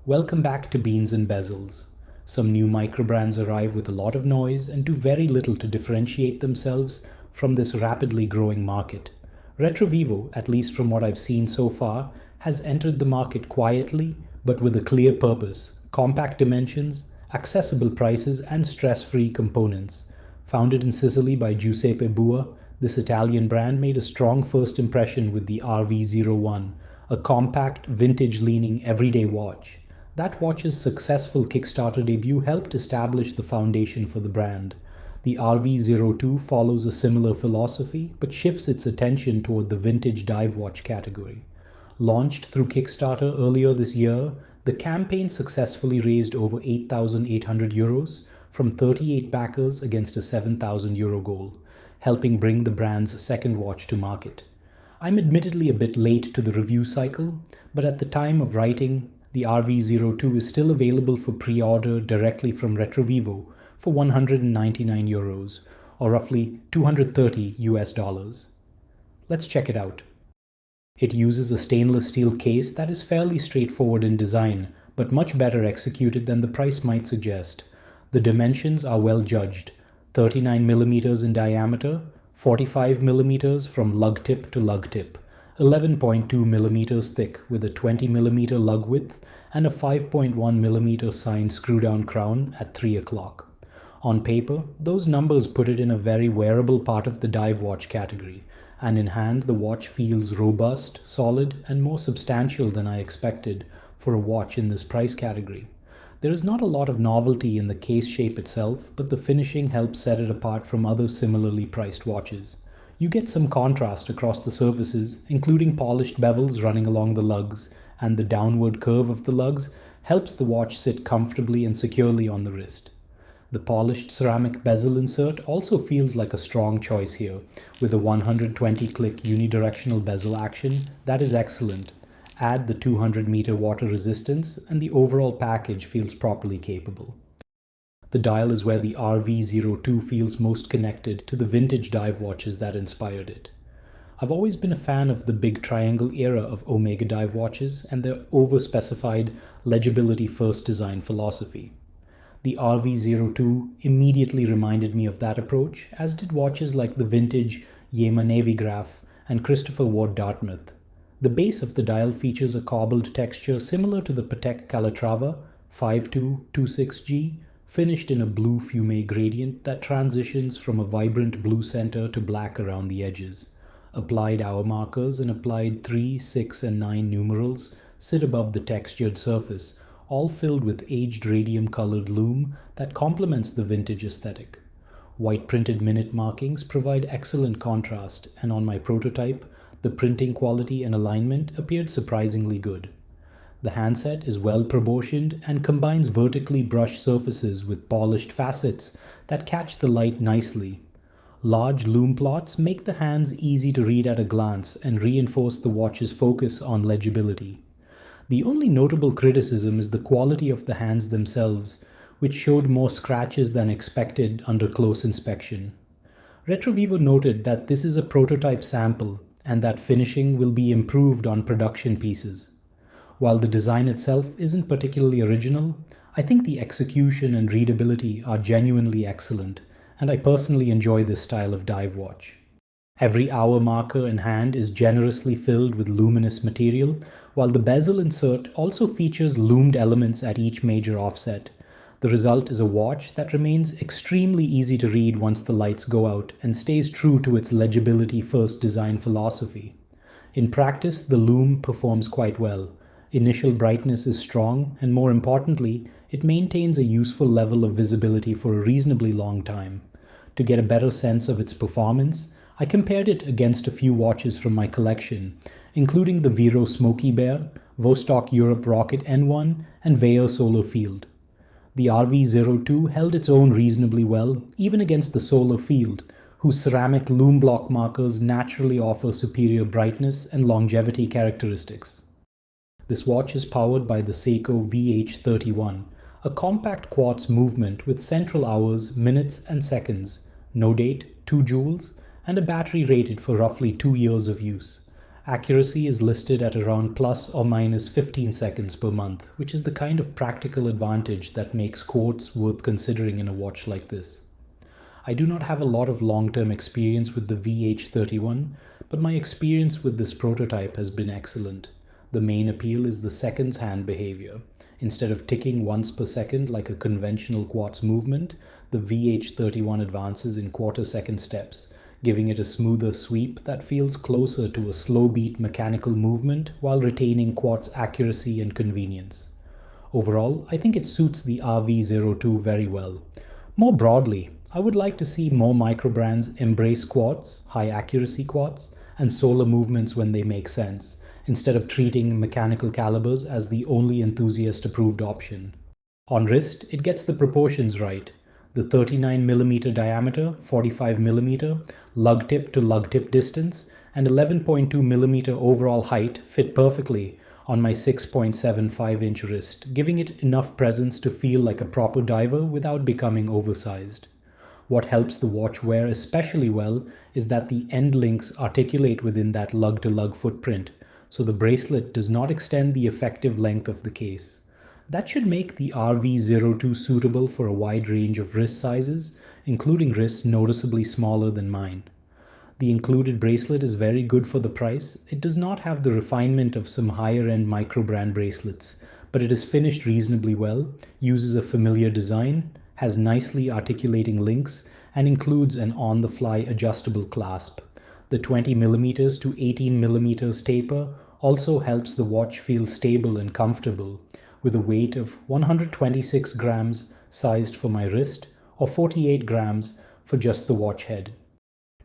Welcome back to Beans and Bezels. Some new microbrands arrive with a lot of noise and do very little to differentiate themselves from this rapidly growing market. Retrovivo, at least from what I've seen so far, has entered the market quietly but with a clear purpose: compact dimensions, accessible prices, and stress-free components. Founded in Sicily by Giuseppe Bua, this Italian brand made a strong first impression with the RV01, a compact, vintage-leaning everyday watch. That watch's successful Kickstarter debut helped establish the foundation for the brand. The RV02 follows a similar philosophy, but shifts its attention toward the vintage dive watch category. Launched through Kickstarter earlier this year, the campaign successfully raised over €8,800 from 38 backers against a €7,000 goal, helping bring the brand's second watch to market. I'm admittedly a bit late to the review cycle, but at the time of writing, the RV02 is still available for pre-order directly from Retrovivo for €199, or roughly $230. Let's check it out. It uses a stainless steel case that is fairly straightforward in design, but much better executed than the price might suggest. The dimensions are well judged: 39 mm in diameter, 45 mm from lug tip to lug tip, 11.2 mm thick with a 20 mm lug width, and a 5.1 mm signed screw-down crown at 3 o'clock. On paper, those numbers put it in a very wearable part of the dive watch category, and in hand the watch feels robust, solid, and more substantial than I expected for a watch in this price category. There is not a lot of novelty in the case shape itself, but the finishing helps set it apart from other similarly priced watches. You get some contrast across the surfaces, including polished bevels running along the lugs, and the downward curve of the lugs helps the watch sit comfortably and securely on the wrist. The polished ceramic bezel insert also feels like a strong choice here, with a 120-click unidirectional bezel action that is excellent. Add the 200-meter water resistance, and the overall package feels properly capable. The dial is where the RV02 feels most connected to the vintage dive watches that inspired it. I've always been a fan of the big triangle era of Omega dive watches and their over-specified legibility-first design philosophy. The RV02 immediately reminded me of that approach, as did watches like the vintage Yema Navigraph and Christopher Ward Dartmouth. The base of the dial features a cobbled texture similar to the Patek Calatrava 5226G, finished in a blue fumé gradient that transitions from a vibrant blue center to black around the edges. Applied hour markers and applied 3, 6, and 9 numerals sit above the textured surface, all filled with aged radium-colored lume that complements the vintage aesthetic. White printed minute markings provide excellent contrast, and on my prototype, the printing quality and alignment appeared surprisingly good. The handset is well proportioned and combines vertically brushed surfaces with polished facets that catch the light nicely. Large lume plots make the hands easy to read at a glance and reinforce the watch's focus on legibility. The only notable criticism is the quality of the hands themselves, which showed more scratches than expected under close inspection. Retrovivo noted that this is a prototype sample and that finishing will be improved on production pieces. While the design itself isn't particularly original, I think the execution and readability are genuinely excellent, and I personally enjoy this style of dive watch. Every hour marker and hand is generously filled with luminous material, while the bezel insert also features lumed elements at each major offset. The result is a watch that remains extremely easy to read once the lights go out and stays true to its legibility-first design philosophy. In practice, the lume performs quite well. Initial brightness is strong, and more importantly, it maintains a useful level of visibility for a reasonably long time. To get a better sense of its performance, I compared it against a few watches from my collection, including the Vero Smoky Bear, Vostok Europe Rocket N1, and Veyor Solar Field. The RV02 held its own reasonably well, even against the Solar Field, whose ceramic lume block markers naturally offer superior brightness and longevity characteristics. This watch is powered by the Seiko VH31, a compact quartz movement with central hours, minutes, and seconds, no date, 2 joules, and a battery rated for roughly 2 years of use. Accuracy is listed at around plus or minus 15 seconds per month, which is the kind of practical advantage that makes Quartz worth considering in a watch like this. I do not have a lot of long-term experience with the VH31, but my experience with this prototype has been excellent. The main appeal is the seconds hand behavior. Instead of ticking once per second like a conventional Quartz movement, the VH31 advances in quarter-second steps, giving it a smoother sweep that feels closer to a slow-beat mechanical movement while retaining Quartz accuracy and convenience. Overall, I think it suits the RV02 very well. More broadly, I would like to see more microbrands embrace Quartz, high-accuracy Quartz, and solar movements when they make sense, instead of treating mechanical calibers as the only enthusiast-approved option. On wrist, it gets the proportions right. The 39mm diameter, 45mm, lug tip to lug tip distance, and 11.2mm overall height fit perfectly on my 6.75-inch wrist, giving it enough presence to feel like a proper diver without becoming oversized. What helps the watch wear especially well is that the end links articulate within that lug-to-lug footprint, so the bracelet does not extend the effective length of the case. That should make the RV02 suitable for a wide range of wrist sizes, including wrists noticeably smaller than mine. The included bracelet is very good for the price. It does not have the refinement of some higher-end microbrand bracelets, but it is finished reasonably well, uses a familiar design, has nicely articulating links, and includes an on-the-fly adjustable clasp. The 20mm to 18mm taper also helps the watch feel stable and comfortable, with a weight of 126 grams sized for my wrist or 48 grams for just the watch head.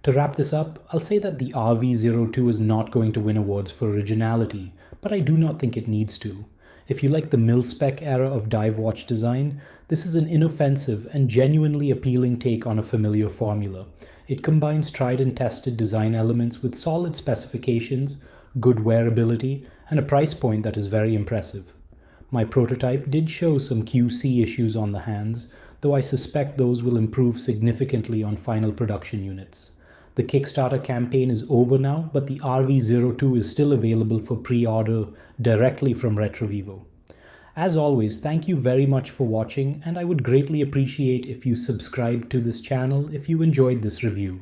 To wrap this up, I'll say that the RV02 is not going to win awards for originality, but I do not think it needs to. If you like the mil-spec era of dive watch design, this is an inoffensive and genuinely appealing take on a familiar formula. It combines tried and tested design elements with solid specifications, good wearability, and a price point that is very impressive. My prototype did show some QC issues on the hands, though I suspect those will improve significantly on final production units. The Kickstarter campaign is over now, but the RV02 is still available for pre-order directly from Retrovivo. As always, thank you very much for watching, and I would greatly appreciate if you subscribed to this channel if you enjoyed this review.